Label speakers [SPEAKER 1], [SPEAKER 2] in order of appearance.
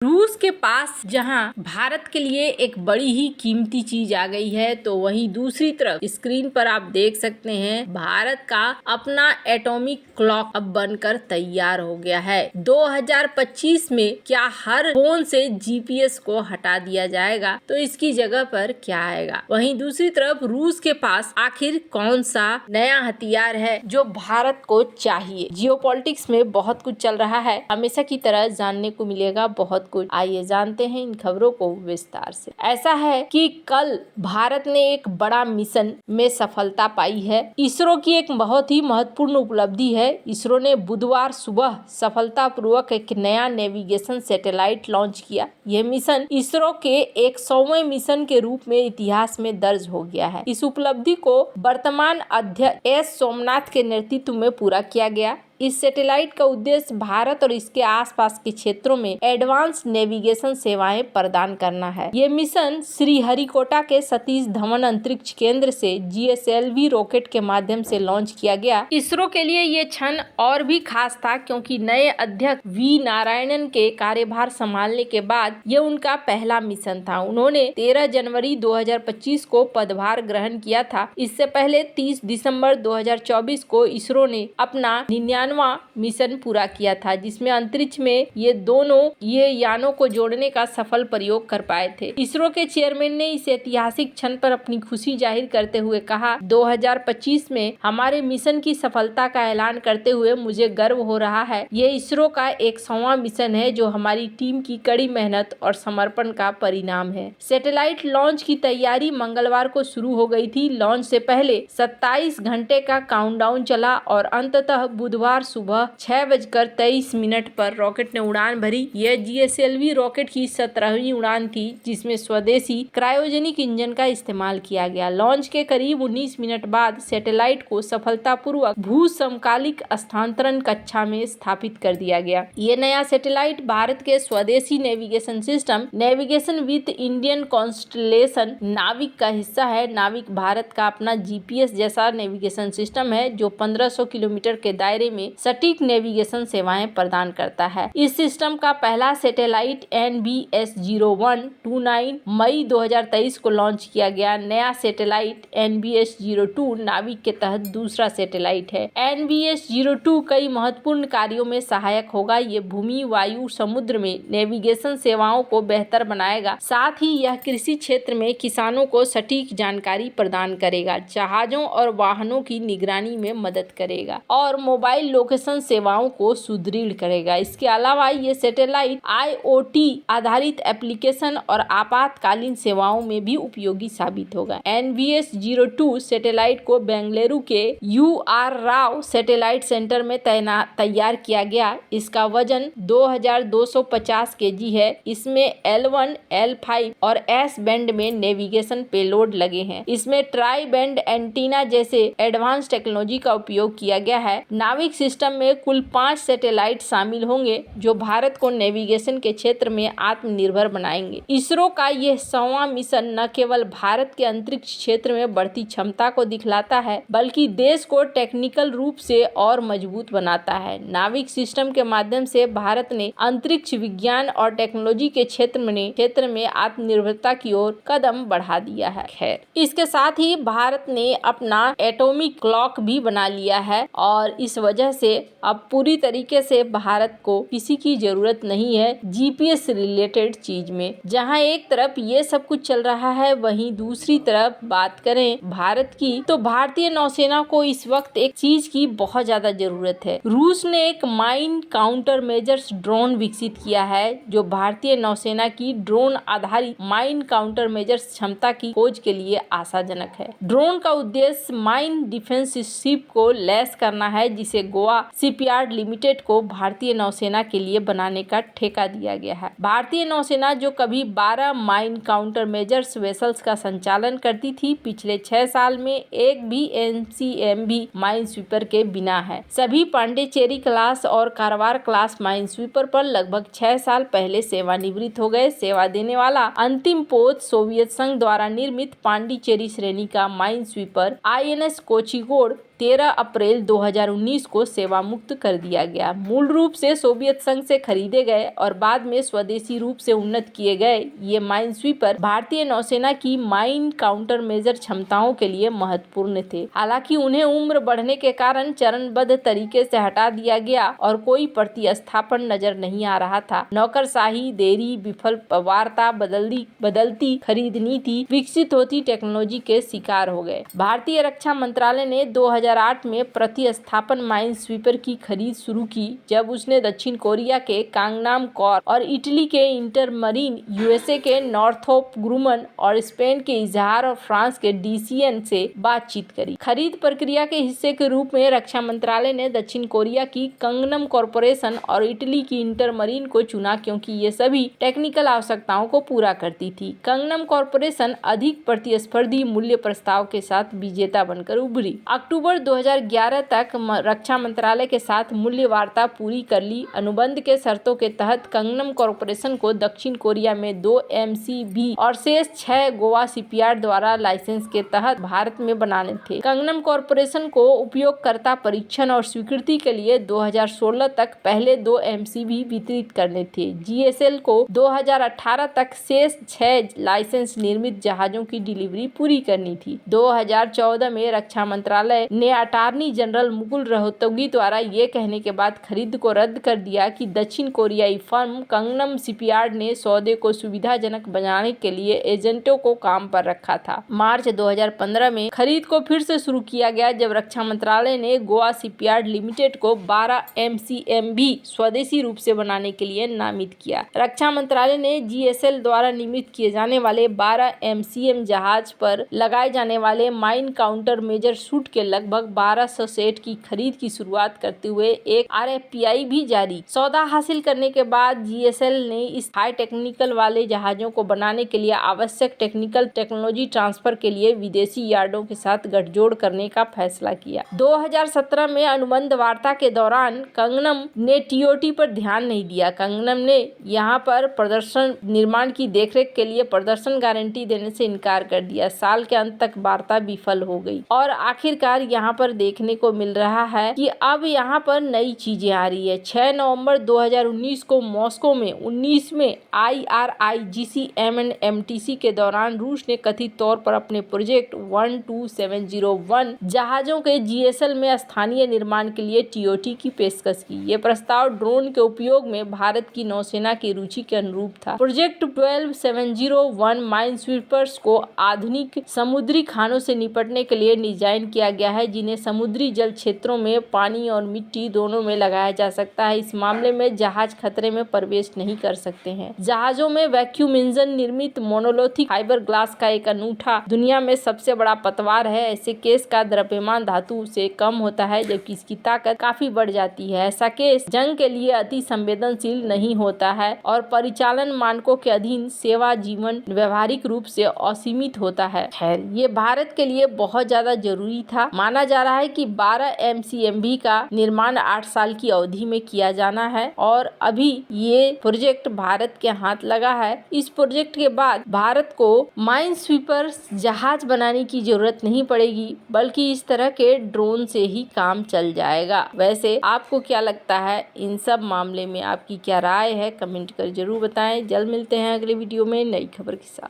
[SPEAKER 1] रूस के पास जहां भारत के लिए एक बड़ी ही कीमती चीज आ गई है, तो वहीं दूसरी तरफ स्क्रीन पर आप देख सकते हैं भारत का अपना एटॉमिक क्लॉक अब बनकर तैयार हो गया है। 2025 में क्या हर फोन से जीपीएस को हटा दिया जाएगा तो इसकी जगह पर क्या आएगा? वहीं दूसरी तरफ रूस के पास आखिर कौन सा नया हथियार है जो भारत को चाहिए? जियोपॉलिटिक्स में बहुत कुछ चल रहा है, हमेशा की तरह जानने को मिलेगा बहुत कुछ। आइए जानते हैं इन खबरों को विस्तार से। ऐसा है कि कल भारत ने एक बड़ा मिशन में सफलता पाई है। इसरो की एक बहुत ही महत्वपूर्ण उपलब्धि है। इसरो ने बुधवार सुबह सफलतापूर्वक एक नया नेविगेशन सैटेलाइट लॉन्च किया। यह मिशन इसरो के 100वें मिशन के रूप में इतिहास में दर्ज हो गया है। इस उपलब्धि को वर्तमान अध्यक्ष एस सोमनाथ के नेतृत्व में पूरा किया गया। इस सैटेलाइट का उद्देश्य भारत और इसके आसपास के क्षेत्रों में एडवांस नेविगेशन सेवाएं प्रदान करना है। ये मिशन श्रीहरिकोटा के सतीश धवन अंतरिक्ष केंद्र से GSLV रॉकेट के माध्यम से लॉन्च किया गया। इसरो के लिए ये क्षण और भी खास था क्योंकि नए अध्यक्ष वी नारायणन के कार्यभार संभालने के बाद ये उनका पहला मिशन था। उन्होंने 13 जनवरी 2025 को पदभार ग्रहण किया था। इससे पहले 30 दिसंबर 2024 को इसरो ने अपना 99वां मिशन पूरा किया था, जिसमें अंतरिक्ष में ये यानों को जोड़ने का सफल प्रयोग कर पाए थे। इसरो के चेयरमैन ने इस ऐतिहासिक क्षण पर अपनी खुशी जाहिर करते हुए कहा, 2025 में हमारे मिशन की सफलता का ऐलान करते हुए मुझे गर्व हो रहा है। ये इसरो का 100वां मिशन है जो हमारी टीम की कड़ी मेहनत और समर्पण का परिणाम है। सैटेलाइट लॉन्च की तैयारी मंगलवार को शुरू हो गई थी। लॉन्च से पहले 27 घंटे का काउंटडाउन चला और अंततः बुधवार सुबह 6:23 पर रॉकेट ने उड़ान भरी। यह GSLV रॉकेट की 17वीं उड़ान थी जिसमें स्वदेशी क्रायोजेनिक इंजन का इस्तेमाल किया गया। लॉन्च के करीब 19 मिनट बाद सैटेलाइट को सफलतापूर्वक भू समकालिक स्थानांतरण कक्षा में स्थापित कर दिया गया। ये नया सैटेलाइट भारत के स्वदेशी navigation system navigation with Indian constellation नाविक का हिस्सा है। नाविक भारत का अपना GPS जैसा नेविगेशन सिस्टम है जो 1500 किलोमीटर के दायरे में सटीक नेविगेशन सेवाएं प्रदान करता है। इस सिस्टम का पहला सैटेलाइट NBS-0129 मई 2023 को लॉन्च किया गया। नया सैटेलाइट NBS-02 नाविक के तहत दूसरा सैटेलाइट है। NBS-02 कई महत्वपूर्ण कार्यों में सहायक होगा। ये भूमि, वायु, समुद्र में नेविगेशन सेवाओं को बेहतर बनाएगा। साथ ही यह कृषि क्षेत्र में किसानों को सटीक जानकारी प्रदान करेगा, जहाजों और वाहनों की निगरानी में मदद करेगा और मोबाइल लोकेशन सेवाओं को सुदृढ़ करेगा। इसके अलावा ये सैटेलाइट IoT आधारित एप्लीकेशन और आपातकालीन सेवाओं में भी उपयोगी साबित होगा। NBS-02 सैटेलाइट को बेंगलुरु के UR राव सैटेलाइट सेंटर में तैयार किया गया। इसका वजन 2250 kg है। इसमें L1, L5 और S बैंड में नेविगेशन पेलोड लगे हैं। इसमें ट्राई बैंड एंटीना जैसे एडवांस टेक्नोलॉजी का उपयोग किया गया है। नाविक सिस्टम में कुल 5 सैटेलाइट शामिल होंगे जो भारत को नेविगेशन के क्षेत्र में आत्मनिर्भर बनाएंगे। इसरो का यह 100वां मिशन न केवल भारत के अंतरिक्ष क्षेत्र में बढ़ती क्षमता को दिखलाता है बल्कि देश को टेक्निकल रूप से और मजबूत बनाता है। नाविक सिस्टम के माध्यम से भारत ने अंतरिक्ष विज्ञान और टेक्नोलॉजी के क्षेत्र में आत्मनिर्भरता की ओर कदम बढ़ा दिया है। खैर, इसके साथ ही भारत ने अपना एटॉमिक क्लॉक भी बना लिया है और इस वजह से अब पूरी तरीके से भारत को किसी की जरूरत नहीं है GPS रिलेटेड चीज में। जहां एक तरफ ये सब कुछ चल रहा है, वहीं दूसरी तरफ बात करें भारत की, तो भारतीय नौसेना को इस वक्त एक चीज की बहुत ज्यादा जरूरत है। रूस ने एक माइन काउंटर मेजर्स ड्रोन विकसित किया है जो भारतीय नौसेना की ड्रोन आधारित माइन काउंटर मेजर्स क्षमता की खोज के लिए आशाजनक है। ड्रोन का उद्देश्य माइन डिफेंस शिप को लैस करना है जिसे गोवा शिपयार्ड लिमिटेड को भारतीय नौसेना के लिए बनाने का ठेका दिया गया है। भारतीय नौसेना जो कभी 12 माइन काउंटर मेजर्स वेसल्स का संचालन करती थी, पिछले 6 साल में एक भी MCMV माइन स्वीपर के बिना है। सभी पांडिचेरी क्लास और कारवार क्लास माइन स्वीपर पर लगभग 6 साल पहले सेवानिवृत्त हो गए। सेवा देने वाला अंतिम पोत सोवियत संघ द्वारा निर्मित पांडिचेरी श्रेणी का माइन स्वीपर INS कोझिकोड 13 अप्रैल 2019 को सेवा मुक्त कर दिया गया। मूल रूप से सोवियत संघ से खरीदे गए और बाद में स्वदेशी रूप से उन्नत किए गए ये माइनस्वीपर भारतीय नौसेना की माइन काउंटर मेजर क्षमताओं के लिए महत्वपूर्ण थे। हालांकि उन्हें उम्र बढ़ने के कारण चरणबद्ध तरीके से हटा दिया गया और कोई प्रतिस्थापन नजर नहीं आ रहा था। नौकरशाही, देरी, विफल वार्ता, बदलती खरीद नीति, विकसित होती टेक्नोलॉजी के शिकार हो गए। भारतीय रक्षा मंत्रालय ने 2008 में प्रतिस्थापन माइनस्वीपर की खरीद शुरू की, जब उसने दक्षिण कोरिया के कांगनाम कॉर और इटली के इंटरमरीन, यूएसए के नॉर्थरोप ग्रुमन और स्पेन के इजहार और फ्रांस के डीसीएन से बातचीत करी। खरीद प्रक्रिया के हिस्से के रूप में रक्षा मंत्रालय ने दक्षिण कोरिया की कंगनम कॉरपोरेशन और इटली की इंटरमरीन को चुना, क्योंकि ये सभी टेक्निकल आवश्यकताओं को पूरा करती थी। कंगनम कॉरपोरेशन अधिक प्रतिस्पर्धी मूल्य प्रस्ताव के साथ विजेता बनकर उभरी। अक्टूबर 2011 तक रक्षा मंत्रालय के साथ मूल्य वार्ता पूरी कर ली। अनुबंध के शर्तों के तहत कंगनम कॉरपोरेशन को दक्षिण कोरिया में 2 MCV और शेष 6 गोवा शिपयार्ड द्वारा लाइसेंस के तहत भारत में बनाने थे। कंगनम कॉरपोरेशन को उपयोगकर्ता परीक्षण और स्वीकृति के लिए 2016 तक पहले 2 MCV वितरित करने थे। GSL को 2018 तक शेष 6 लाइसेंस निर्मित जहाजों की डिलीवरी पूरी करनी थी। 2014 में रक्षा मंत्रालय ने अटॉर्नी जनरल मुकुल रोहतगी द्वारा ये कहने के बाद खरीद को रद्द कर दिया कि दक्षिण कोरियाई फर्म कंगनम शिपयार्ड ने सौदे को सुविधाजनक बनाने के लिए एजेंटों को काम पर रखा था। मार्च 2015 में खरीद को फिर से शुरू किया गया, जब रक्षा मंत्रालय ने गोवा शिपयार्ड लिमिटेड को 12 MCMV स्वदेशी रूप से बनाने के लिए नामित किया। रक्षा मंत्रालय ने GSL द्वारा निर्मित किए जाने वाले 12 MCM जहाज पर लगाए जाने वाले माइन काउंटर मेजर सूट के लगभग 1200 सेट की खरीद की शुरुआत करते हुए एक RFPI भी जारी। सौदा हासिल करने के बाद GSL ने इस हाई टेक्निकल वाले जहाजों को बनाने के लिए आवश्यक टेक्नोलॉजी ट्रांसफर के लिए विदेशी यार्डों के साथ गठजोड़ करने का फैसला किया। 2017 में अनुबंध वार्ता के दौरान कंगनम ने TOT पर ध्यान नहीं दिया। कंगनम ने यहाँ पर प्रदर्शन निर्माण की देखरेख के लिए प्रदर्शन गारंटी देने से इनकार कर दिया। साल के अंत तक वार्ता विफल हो गई और आखिरकार यहाँ पर देखने को मिल रहा है कि अब यहाँ पर नई चीजें आ रही है। 6 नवंबर 2019 को मॉस्को में 19वें IRIGC MNMTC के दौरान रूस ने कथित तौर पर अपने प्रोजेक्ट 12701 जहाजों के GSL में स्थानीय निर्माण के लिए TOT की पेशकश की। ये प्रस्ताव ड्रोन के उपयोग में भारत की नौसेना की रुचि के अनुरूप था। प्रोजेक्ट 12701 माइनस्वीपर्स को आधुनिक समुद्री खानों से निपटने के लिए डिजाइन किया गया है, जिन्हें समुद्री जल क्षेत्रों में पानी और मिट्टी दोनों में लगाया जा सकता है। इस मामले में जहाज खतरे में प्रवेश नहीं कर सकते हैं। जहाजों में वैक्यूम इंजन निर्मित मोनोलिथिक फाइबर ग्लास का एक अनूठा, दुनिया में सबसे बड़ा पतवार है। ऐसे केस का द्रव्यमान धातु से कम होता है, जबकि इसकी ताकत काफी बढ़ जाती है। ऐसा केस जंग के लिए अति संवेदनशील नहीं होता है और परिचालन मानकों के अधीन सेवा जीवन व्यवहारिक रूप से असीमित होता है। खैर, ये भारत के लिए बहुत ज्यादा जरूरी था। माना जा रहा है कि 12 MCMV का निर्माण 8 साल की अवधि में किया जाना है और अभी ये प्रोजेक्ट भारत के हाथ लगा है। इस प्रोजेक्ट के बाद भारत को माइनस्वीपर जहाज बनाने की जरूरत नहीं पड़ेगी, बल्कि इस तरह के ड्रोन से ही काम चल जाएगा। वैसे आपको क्या लगता है इन सब मामले में, आपकी क्या राय है? कमेंट कर जरूर बताएं। जल्द मिलते हैं अगले वीडियो में नई खबर के साथ।